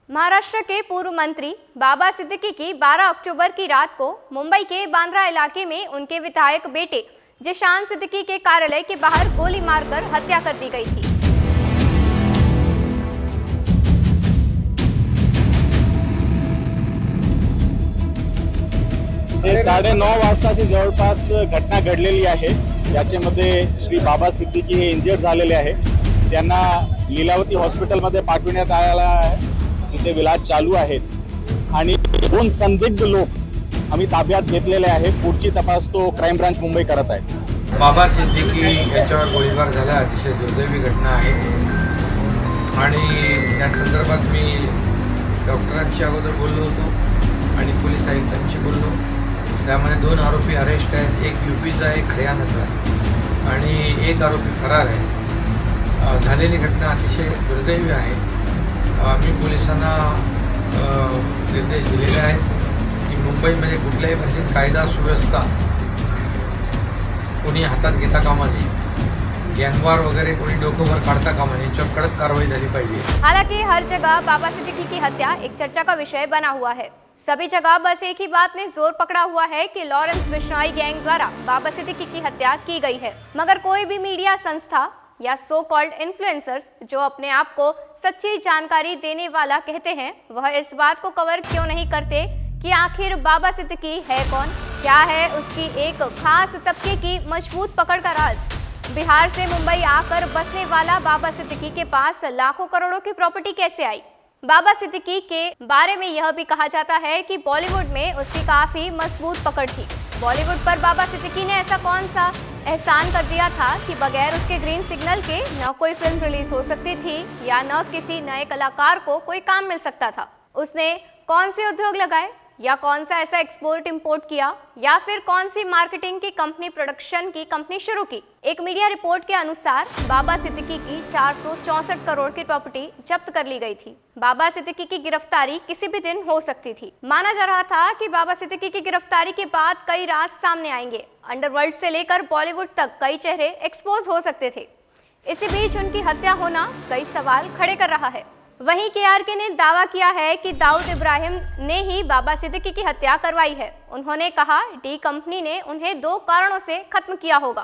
महाराष्ट्र के पूर्व मंत्री बाबा सिद्दीकी की 12 अक्टूबर की रात को मुंबई के बांद्रा इलाके में उनके विधायक बेटे जिशान सिद्दीकी के कार्यालय के बाहर गोली मारकर हत्या कर दी गई थी। हे 9:30 वाजताची जवळपास घटना घडलेली आहे। याच्यामध्ये श्री बाबा सिद्दीकी हे इंजर्ड झालेले आहे। त्यांना लीलावती हॉस्पिटलमध्ये पाठवण्यात आलेला आहे। तिथे इलाज चालू आहेत आणि 2 संदिग्ध लोक आम्ही ताब्यात घेतलेले आहेत। पुढची तपास तो क्राईम ब्रांच मुंबई करत आहे। बाबा सिद्दीकी याच्यावर गोळीबार झाला, अतिशय दुर्दैवी घटना आहे आणि त्या संदर्भात मी डॉक्टरांची अगोदर बोललो होतो आणि पोलीस आयुक्तांशी बोललो। त्यामध्ये 2 आरोपी अरेस्ट आहेत, एक यूपीचा एक हरियाणाचा आणि एक आरोपी फरार आहे। झालेली घटना अतिशय दुर्दैवी आहे। मी पोलिसांना निर्देश दिलेले आहेत की मुंबईमध्ये कुठल्याही परिस्थितीत कायदा सुव्यवस्था कोणी हातात घेता कामा नये, गँगवार वगैरह कोई डोकों पर काटता कामा नहीं, याच्यावर कडक कार्रवाई झाली पाहिजे। हालांकि हर जगह बाबा सिद्दीकी की हत्या एक चर्चा का विषय बना हुआ है। सभी जगह बस एक ही बात ने जोर पकड़ा हुआ है कि लॉरेंस बिश्नोई गैंग द्वारा बाबा सिद्दीकी की हत्या की गई है। मगर कोई भी मीडिया संस्था या सो कॉल्ड इन्फ्लुएंसर्स जो अपने आप को सच्ची जानकारी देने वाला कहते हैं, वह इस बात को कवर क्यों नहीं करते कि आखिर बाबा सिद्दीकी है कौन, क्या है उसकी एक खास तबके की मजबूत पकड़ का राज। बिहार से मुंबई आकर बसने वाला बाबा सिद्दीकी के पास लाखों करोड़ों की प्रॉपर्टी कैसे आई। बाबा सिद्दीकी के बारे में यह भी कहा जाता है कि बॉलीवुड में उसकी काफी मजबूत पकड़ थी। बॉलीवुड पर बाबा सिद्दीकी ने ऐसा कौन सा एहसान कर दिया था कि बगैर उसके ग्रीन सिग्नल के न कोई फिल्म रिलीज हो सकती थी या न किसी नए कलाकार को कोई काम मिल सकता था। उसने कौन से उद्योग लगाए या कौन सा ऐसा एक्सपोर्ट इंपोर्ट किया या फिर कौन सी मार्केटिंग की कंपनी, प्रोडक्शन की कंपनी शुरू की। एक मीडिया रिपोर्ट के अनुसार बाबा सिद्दीकी की 464 करोड़ की प्रॉपर्टी जब्त कर ली गई थी। बाबा सिद्दीकी की गिरफ्तारी किसी भी दिन हो सकती थी। माना जा रहा था कि बाबा सिद्दीकी की गिरफ्तारी के बाद कई राज सामने आएंगे। अंडरवर्ल्ड से लेकर बॉलीवुड तक कई चेहरे एक्सपोज हो सकते थे। इसी बीच उनकी हत्या होना कई सवाल खड़े कर रहा है। वहीं केआरके ने दावा किया है कि दाऊद इब्राहिम ने ही बाबा सिद्दीकी की हत्या करवाई है। उन्होंने कहा डी कंपनी ने उन्हें 2 कारणों से खत्म किया होगा।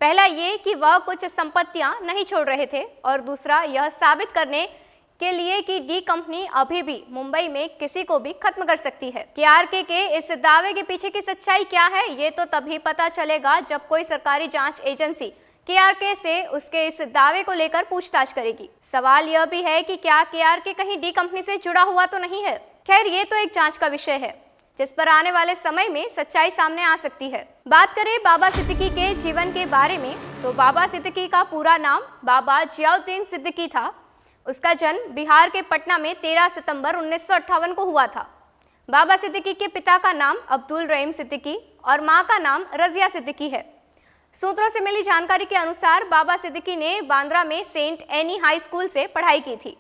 पहला ये कि वह कुछ संपत्तियां नहीं छोड़ रहे थे और दूसरा यह साबित करने के लिए कि डी कंपनी अभी भी मुंबई में किसी को भी खत्म कर सकती है। केआरके के इस दावे के पीछे की सच्चाई क्या है, ये तो तभी पता चलेगा जब कोई सरकारी जांच एजेंसी केआरके से उसके इस दावे को लेकर पूछताछ करेगी। सवाल यह भी है कि क्या केआरके कहीं डी कंपनी से जुड़ा हुआ तो नहीं है। खैर, ये तो एक जांच का विषय है जिस पर आने वाले समय में सच्चाई सामने आ सकती है। बात करें बाबा सिद्दीकी के जीवन के बारे में तो बाबा सिद्दीकी का पूरा नाम बाबा जियाउद्दीन सिद्दीकी था। उसका जन्म बिहार के पटना में 13 सितंबर 1958 को हुआ था। बाबा सिद्दीकी के पिता का नाम अब्दुल रहीम सिद्दीकी और मां का नाम रजिया सिद्दीकी है। सूत्रों से मिली जानकारी के अनुसार बाबा सिद्दीकी ने बांद्रा में सेंट एनी हाई स्कूल से पढ़ाई की थी।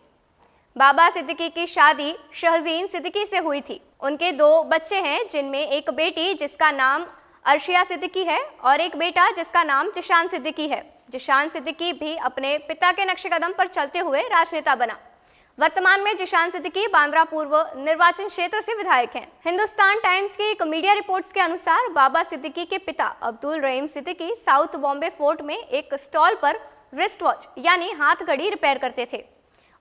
बाबा सिद्दीकी की शादी शहजीन सिद्दीकी से हुई थी। उनके 2 बच्चे हैं, जिनमें एक बेटी जिसका नाम अर्शिया सिद्दीकी है और एक बेटा जिसका नाम जिशान सिद्दीकी है। जिशान सिद्दीकी भी अपने पिता के नक्शे कदम पर चलते हुए राजनेता बना। वर्तमान में जिशान सिद्दीकी बांद्रा पूर्व निर्वाचन क्षेत्र से विधायक हैं। हिंदुस्तान टाइम्स की एक मीडिया रिपोर्ट्स के अनुसार बाबा सिद्दीकी के पिता अब्दुल रहीम सिद्दीकी साउथ बॉम्बे फोर्ट में एक स्टॉल पर रिस्ट वॉच यानी हाथ घड़ी रिपेयर करते थे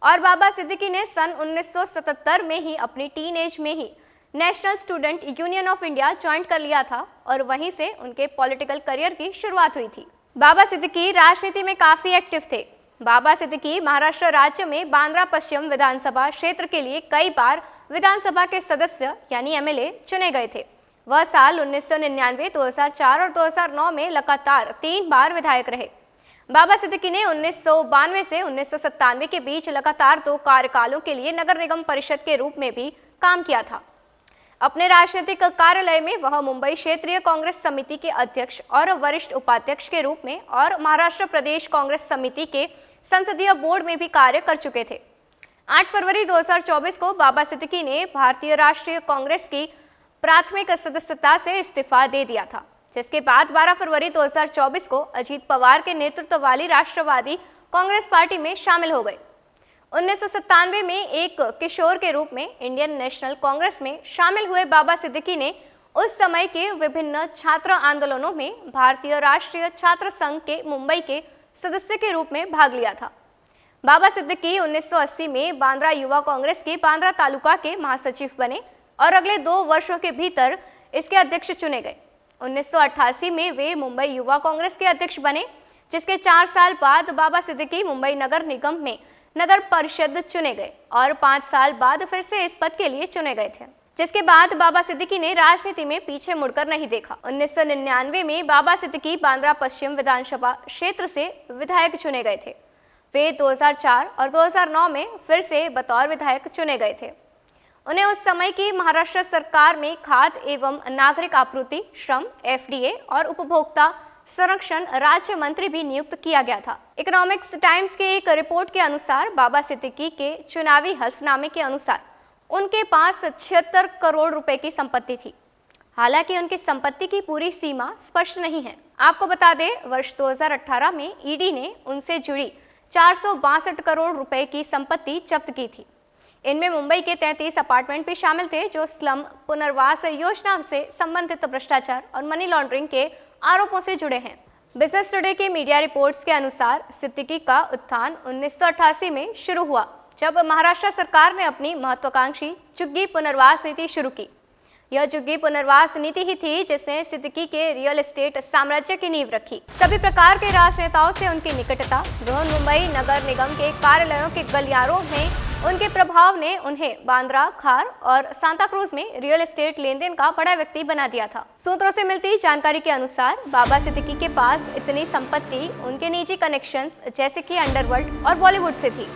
और बाबा सिद्दीकी ने सन 1977 में ही अपनी टीनेज में ही National Student Union of India join कर लिया था और वहीं से उनके पॉलिटिकल करियर की शुरुआत हुई थी। बाबा सिद्दीकी राजनीति में काफी एक्टिव थे। बाबा सिद्दीकी महाराष्ट्र राज्य में बांद्रा पश्चिम विधानसभा क्षेत्र के लिए कई बार विधानसभा के सदस्य यानी एमएलए चुने गए थे। वह साल 1999, 2004 और 2009 में लगातार 3 बार विधायक रहे। बाबा सिद्दीकी ने 1992 से 1997 के बीच लगातार 2 कार्यकालों के लिए नगर निगम परिषद के रूप में भी काम किया था। अपने राजनीतिक कार्यालय में वह मुंबई क्षेत्रीय कांग्रेस समिति के अध्यक्ष और वरिष्ठ उपाध्यक्ष के रूप में और महाराष्ट्र प्रदेश कांग्रेस समिति के संसदीय बोर्ड में भी कार्य कर चुके थे। 8 फरवरी 2024 को बाबा सिद्दीकी ने भारतीय राष्ट्रीय कांग्रेस की प्राथमिक सदस्यता से इस्तीफा दे दिया था, जिसके बाद 12 फरवरी 2024 को अजीत पवार के नेतृत्व वाली राष्ट्रवादी कांग्रेस पार्टी में शामिल हो गए। 1997 में एक किशोर के रूप में इंडियन नेशनल कांग्रेस में शामिल हुए बाबा सिद्दीकी ने उस समय के विभिन्न छात्र आंदोलनों में भारतीय राष्ट्रीय छात्र संघ के मुंबई के सदस्य के रूप में भाग लिया था। बाबा सिद्दीकी 1980 में बांद्रा युवा कांग्रेस के बांद्रा तालुका के महासचिव बने और अगले 2 वर्षों के भीतर इसके अध्यक्ष चुने गए। 1988 में वे मुंबई युवा कांग्रेस के अध्यक्ष बने, जिसके 4 साल बाद बाबा सिद्दीकी मुंबई नगर निगम में नगर परिषद चुने गए और 5 साल बाद फिर से इस पद के लिए चुने गए थे, जिसके बाद बाबा सिद्दीकी ने राजनीति में पीछे मुड़कर नहीं देखा। 1999 में बाबा सिद्दीकी बांद्रा पश्चिम विधानसभा क्षेत्र से विधायक चुने गए थे। वे 2004 और 2009 में फिर से बतौर विधायक चुने गए थे। उन्हें उस समय की महाराष्ट्र सरकार में खाद्य एवं नागरिक आपूर्ति, श्रम, FDA और उपभोक्ता संरक्षण राज्य मंत्री भी नियुक्त किया गया था। इकोनॉमिक्स टाइम्स के एक रिपोर्ट के अनुसार बाबा सिद्दीकी के चुनावी हल्फनामे के अनुसार उनके पास 76 करोड़ रुपए की संपत्ति थी। हालांकि उनकी संपत्ति की पूरी सीमा स्पष्ट नहीं है। आपको बता दें, वर्ष 2018 में ईडी ने उनसे जुड़ी 462 करोड़ रुपए की संपत्ति जब्त की थी। इनमें मुंबई के 33 अपार्टमेंट भी शामिल थे, जो स्लम पुनर्वास योजना से संबंधित भ्रष्टाचार और मनी लॉन्ड्रिंग के आरोपों से जुड़े हैं। बिजनेस टुडे के मीडिया रिपोर्ट्स के अनुसार सिद्दीकी का उत्थान 1988 में शुरू हुआ, जब महाराष्ट्र सरकार ने अपनी महत्वाकांक्षी झुग्गी पुनर्वास नीति शुरू की। यह झुग्गी पुनर्वास नीति ही थी जिसने सिद्दीकी के रियल एस्टेट साम्राज्य की नींव रखी। सभी प्रकार के राजनेताओं से उनकी निकटता, मुंबई नगर निगम के कार्यालयों के गलियारों में उनके प्रभाव ने उन्हें बांद्रा, खार और सांता क्रूज में रियल एस्टेट लेन देन का बड़ा व्यक्ति बना दिया था। सूत्रों से मिलती जानकारी के अनुसार बाबा सिद्दीकी के पास इतनी संपत्ति उनके निजी कनेक्शंस जैसे कि अंडरवर्ल्ड और बॉलीवुड से थी,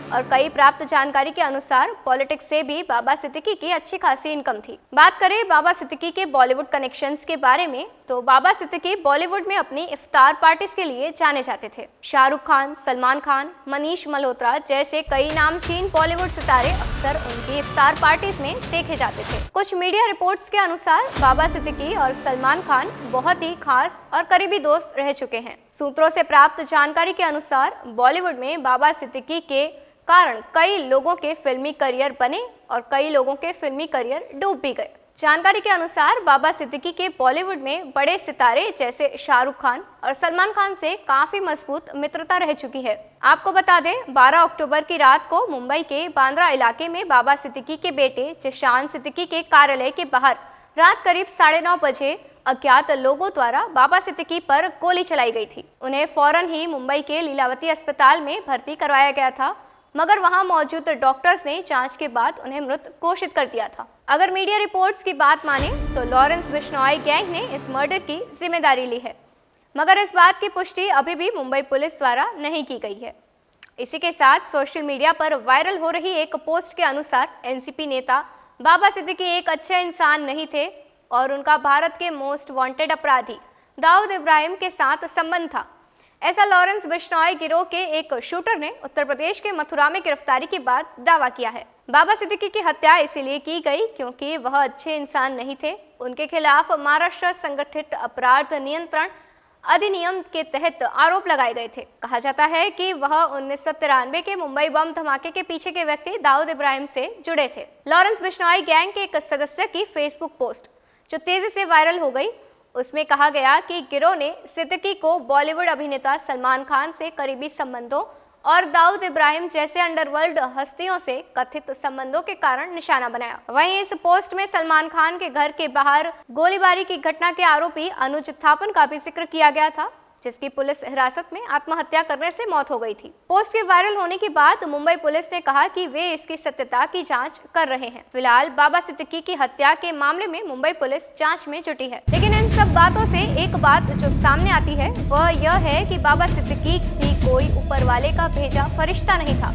और कई प्राप्त जानकारी के अनुसार पॉलिटिक्स से भी बाबा सिद्दीकी की अच्छी खासी इनकम थी। बात करें बाबा सिद्दीकी के बॉलीवुड कनेक्शंस के बारे में, तो बाबा सिद्दीकी बॉलीवुड में अपनी इफ्तार पार्टीज के लिए जाने जाते थे। शाहरुख खान, सलमान खान, मनीष मल्होत्रा जैसे कई नामचीन बॉलीवुड सितारे अक्सर उनकी इफ्तार पार्टीज में देखे जाते थे। कुछ मीडिया रिपोर्ट्स के अनुसार बाबा सिद्दीकी और सलमान खान बहुत ही खास और करीबी दोस्त रह चुके हैं। सूत्रों से प्राप्त जानकारी के अनुसार बॉलीवुड में बाबा सिद्दीकी के कारण कई लोगों के फिल्मी करियर बने और कई लोगों के फिल्मी करियर डूब भी गए। जानकारी के अनुसार बाबा सिद्दीकी के बॉलीवुड में बड़े सितारे जैसे शाहरुख खान और सलमान खान से काफी मजबूत मित्रता रह चुकी है। आपको बता दें, 12 अक्टूबर की रात को मुंबई के बांद्रा इलाके में बाबा सिद्दीकी के बेटे जिशान सिद्दीकी के कार्यालय के बाहर रात करीब 9:30 बजे अज्ञात लोगों द्वारा बाबा सिद्दीकी पर गोली चलाई गई थी। उन्हें फौरन ही मुंबई के लीलावती अस्पताल में भर्ती करवाया गया था, मगर वहां मौजूद डॉक्टर्स ने जांच के बाद उन्हें मृत घोषित कर दिया था। अगर मीडिया रिपोर्ट्स की बात माने तो लॉरेंस बिश्नोई गैंग ने इस मर्डर की जिम्मेदारी ली है, मगर इस बात की पुष्टि अभी भी मुंबई पुलिस द्वारा नहीं की गई है। इसी के साथ सोशल मीडिया पर वायरल हो रही एक पोस्ट के अनुसार एनसीपी नेता बाबा सिद्दीकी एक अच्छे इंसान नहीं थे और उनका भारत के मोस्ट वांटेड अपराधी दाऊद इब्राहिम के साथ संबंध था। ऐसा लॉरेंस बिश्नोई गिरोह के एक शूटर ने उत्तर प्रदेश के मथुरा में गिरफ्तारी के बाद दावा किया है। बाबा सिद्दीकी की हत्या इसीलिए की गई क्योंकि वह अच्छे इंसान नहीं थे। उनके खिलाफ महाराष्ट्र संगठित अपराध नियंत्रण अधिनियम के तहत आरोप लगाए गए थे। कहा जाता है कि वह 1993 के मुंबई बम धमाके के पीछे के व्यक्ति दाऊद इब्राहिम से जुड़े थे। लॉरेंस बिश्नोई गैंग के एक सदस्य की फेसबुक पोस्ट जो तेजी से वायरल हो गई, उसमें कहा गया कि गिरोह ने सिद्दीकी को बॉलीवुड अभिनेता सलमान खान से करीबी संबंधों और दाऊद इब्राहिम जैसे अंडरवर्ल्ड हस्तियों से कथित संबंधों के कारण निशाना बनाया। वहीं इस पोस्ट में सलमान खान के घर के बाहर गोलीबारी की घटना के आरोपी अनुज थापन का भी जिक्र किया गया था, जिसकी पुलिस हिरासत में आत्महत्या करने से मौत हो गई थी। पोस्ट के वायरल होने के बाद मुंबई पुलिस ने कहा कि वे इसकी सत्यता की जांच कर रहे हैं। फिलहाल बाबा सिद्दीकी की हत्या के मामले में मुंबई पुलिस जांच में जुटी है। लेकिन इन सब बातों से एक बात जो सामने आती है वह यह है कि बाबा सिद्दीकी भी कोई ऊपर वाले का भेजा फरिश्ता नहीं था।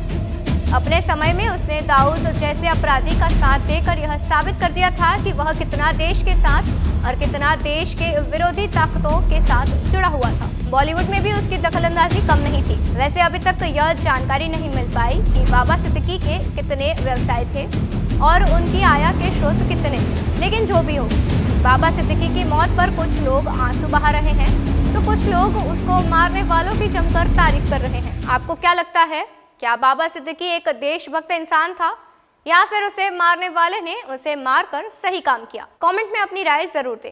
अपने समय में उसने दाऊद जैसे अपराधी का साथ देकर यह साबित कर दिया था कि वह कितना देश के साथ और कितना देश के विरोधी ताकतों के साथ जुड़ा हुआ था। बॉलीवुड में भी उसकी दखलंदाजी कम नहीं थी। वैसे अभी तक यह जानकारी नहीं मिल पाई कि बाबा सिद्दीकी के कितने व्यवसाय थे और उनकी आय के स्रोत कितने थे। लेकिन जो भी हो, बाबा सिद्दीकी की मौत पर कुछ लोग आंसू बहा रहे हैं तो कुछ लोग उसको मारने वालों की जमकर तारीफ कर रहे हैं। आपको क्या लगता है? क्या बाबा सिद्दीकी एक देशभक्त इंसान था या फिर उसे मारने वाले ने उसे मारकर सही काम किया? कमेंट में अपनी राय जरूर दें।